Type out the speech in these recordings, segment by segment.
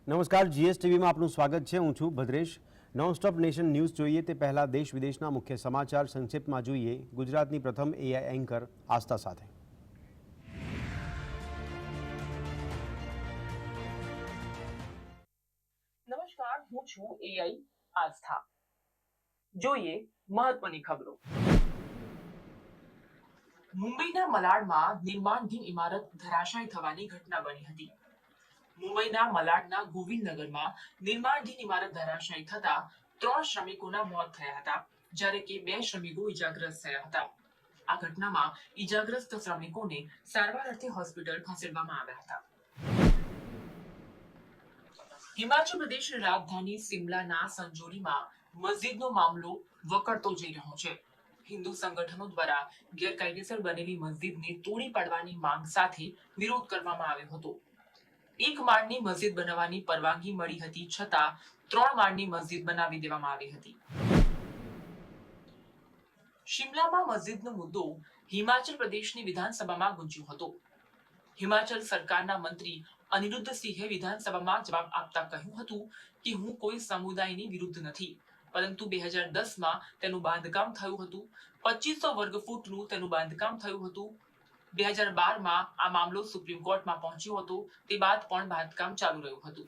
નમસ્કાર, જીએસટીવીમાં આપનું સ્વાગત છે. હું છું ભદ્રેશ. નોનસ્ટોપ નેશન ન્યૂઝ જોઈએ તે પહેલા દેશ વિદેશના મુખ્ય સમાચાર સંક્ષિપ્તમાં જોઈએ ગુજરાતની પ્રથમ એઆઈ એન્કર આસ્થા સાથે. નમસ્કાર, હું છું એઆઈ આસ્થા. જોઈએ મહત્વની ખબરો. મુંબઈના મલાડમાં નિર્માણધીન ઇમારત ધરાશાયી થવાની ઘટના બની હતી. મુંબઈના મલાડના ગોવિંદનગરમાં નિર્માણધીન ઇમારત ધરાશાયી થતા 3 શ્રમિકોના મોત થયા હતા, જ્યારે કે 2 શ્રમિકો ઇજાગ્રસ્ત થયા હતા. આ ઘટનામાં ઇજાગ્રસ્ત શ્રમિકોને સારવાર અર્થે હોસ્પિટલ ખસેડવામાં આવ્યા હતા. હિમાચલ પ્રદેશની રાજધાની સિમલાના સંજોરીમાં મસ્જિદનો મામલો વકરતો જઈ રહ્યો છે. હિન્દુ સંગઠનો દ્વારા ગેરકાયદેસર બનેલી મસ્જિદને તોડી પાડવાની માંગ સાથે વિરોધ કરવામાં આવ્યો હતો. 1 માળની મસ્જિદ બનાવવાની પરવાનગી મળી હતી, છતાં 3 માળની મસ્જિદ બનાવી દેવામાં આવી હતી. શિમલામાં મસ્જિદનો મુદ્દો હિમાચલ પ્રદેશની વિધાનસભામાં ગુંજ્યો હતો. હિમાચલ સરકારના મંત્રી અનિરુદ્ધ સિંહે વિધાનસભામાં જવાબ આપતા કહ્યું હતું કે હું કોઈ સમુદાયની વિરુદ્ધ નથી, પરંતુ 2010માં તેનું બાંધકામ થયું હતું. 2500 વર્ગ ફૂટનું તેનું બાંધકામ થયું હતું. 2012માં આ મામલો સુપ્રીમ કોર્ટમાં પહોંચ્યો હતો. તે બાદ પણ બાંધકામ ચાલુ રહ્યું હતું.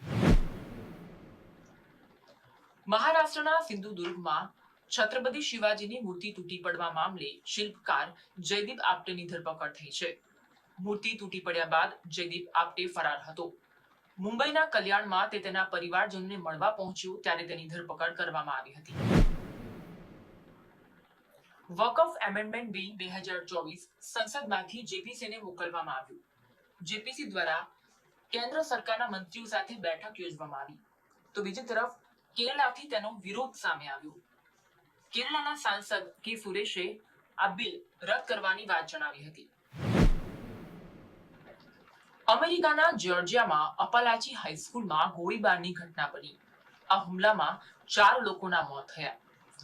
મહારાષ્ટ્રના સિંધુદુર્ગમાં છત્રપતિ શિવાજીની મૂર્તિ તૂટી પડવા મામલે શિલ્પકાર જયદીપ આપટેની ધરપકડ થઈ છે. મૂર્તિ તૂટી પડ્યા બાદ જયદીપ આપટે ફરાર હતો. મુંબઈના કલ્યાણમાં તે તેના પરિવારજનોને મળવા પહોંચ્યો ત્યારે તેની ધરપકડ કરવામાં આવી હતી. વકફ એમેન્ડમેન્ટ બિલ 2024 સંસદમાંથી જેપીસીને મોકલવામાં આવ્યું. જેપીસી દ્વારા કેન્દ્ર સરકારના મંત્રીઓ સાથે બેઠક યોજવામાં આવી, તો બીજી તરફ કેરળથી તેનો વિરોધ સામે આવ્યો. કેરળના સાંસદ કે સુરેશે આ બિલ રદ કરવાની વાત જણાવી હતી. અમેરિકાના જ્યોર્જિયામાં અપાલાચી હાઈસ્કૂલમાં ગોળીબારની ઘટના બની. આ હુમલામાં 4 લોકોના મોત થયા,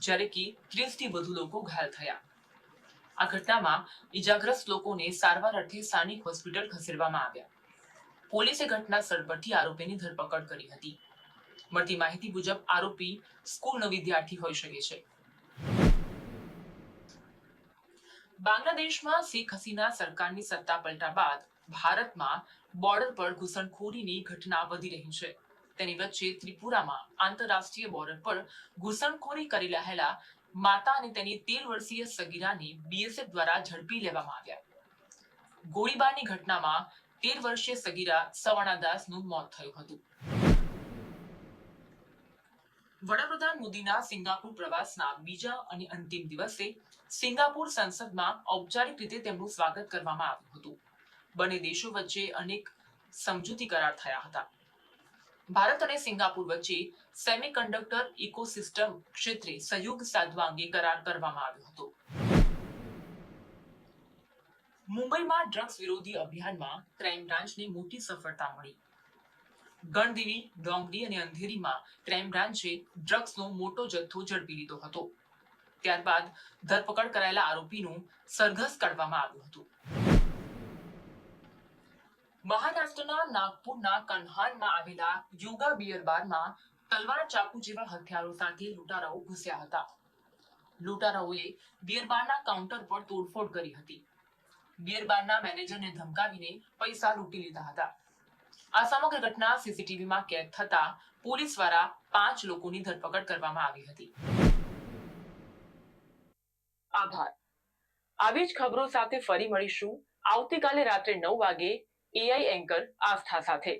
જ્યારે કે 30થી વધુ લોકો ઘાયલ થયા. આ ઘટનામાં ઇજાગ્રસ્ત લોકોને સારવાર અર્થે સ્થાનિક હોસ્પિટલ ખસેડવામાં આવ્યા. પોલીસે ઘટના સ્થળ પરથી આરોપીની ધરપકડ કરી હતી. મળતી માહિતી મુજબ આરોપી સ્કૂલનો વિદ્યાર્થી હોઈ શકે છે. બાંગ્લાદેશમાં શેખ હસીના સરકારની સત્તા પલટા બાદ ભારતમાં બોર્ડર પર ઘૂસણખોરીની ઘટના વધી રહી છે. તેની વચ્ચે ત્રિપુરામાં આંતરરાષ્ટ્રીય બોર્ડર પર ઘૂસણખોરી કરી રહેલા માતા અને તેની 13 વર્ષીય સગીરાને બીએસએફ દ્વારા ઝડપી લેવામાં આવ્યા. ગોળીબારની ઘટનામાં 13 વર્ષીય સગીરા સવર્ણા દાસનું મોત થયું હતું. વડાપ્રધાન મોદીના સિંગાપુર પ્રવાસના બીજા અને અંતિમ દિવસે સિંગાપુર સંસદમાં ઔપચારિક રીતે તેમનું સ્વાગત કરવામાં આવ્યું હતું. બંને દેશો વચ્ચે અનેક સમજૂતી કરાર થયા હતા. ભારત અને સિંગાપુર વચ્ચે સેમિકન્ડક્ટર ઇકોસિસ્ટમ ક્ષેત્રે સહયોગ સાધવા અંગે કરાર કરવામાં આવ્યો હતો. મુંબઈમાં ડ્રગ્સ વિરોધી અભિયાનમાં ક્રાઇમ બ્રાન્ચને મોટી સફળતા મળી. ગણદેવી, ડોંગરી અને અંધેરીમાં ક્રાઇમ બ્રાન્ચે ડ્રગ્સનો મોટો જથ્થો ઝડપી લીધો હતો. ત્યારબાદ ધરપકડ કરાયેલા આરોપીનું સરઘસ કાઢવામાં આવ્યું હતું. મહારાષ્ટ્રના નાગપુરના કન્હાનમાં આવેલા યોગા બિયર બારમાં તલવાર, ચાકુ જેવા હથિયારો સાથે લૂંટારાઓ ઘૂસ્યા હતા. લૂંટારાઓએ બિયર બારના કાઉન્ટર પર તોડફોડ કરી હતી. બિયર બારના મેનેજરને ધમકાવીને પૈસા લૂંટી લીધા હતા. આ સમગ્ર ઘટના સીસીટીવીમાં કેદ થતા પોલીસ દ્વારા 5 લોકોની ધરપકડ કરવામાં આવી હતી. આભાર. આવી જ ખબરો સાથે ફરી મળીશું આવતીકાલે રાત્રે 9 વાગે એઆઈ એન્કર આસ્થા સાથે.